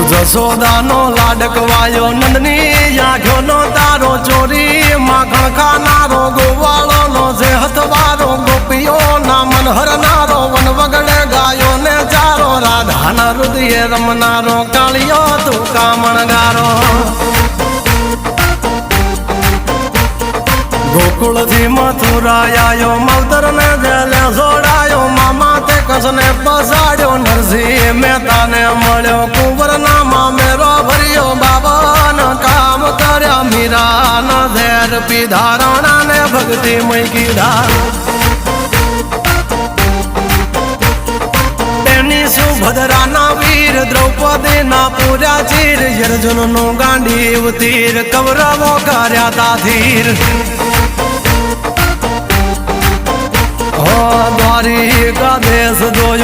જશોદાનો લાડકવાયો નંદની આંખોનો તારો ચોરી માખણ ખાનારો ગોવાળોનો જે હથવારો ગોપીઓના મન હરનારો વન વગડે ગાયો ને ચારો રાધાના હૃદયે રમનારો કાળિયો તું કામણગારો ગોકુળથી મથુરા આયો માવતર ને જેલે જોડાયો મામા તે કસને પસાડ્યો નરસિંહ મહેતાને મળ્યો કુંવરના મામેરો ભર્યો બાબાના કામ કર્યા મીરાના ઝેર પીધા રાણાને ભક્તિ મય કીધા તેની સુભદ્રાના વીર દ્રૌપદીના પૂર્યા ચીર અર્જુનનું ગાંડીવ તીર કૌરવો કર્યા તાધીર દ્વારિકા દેશ જોયો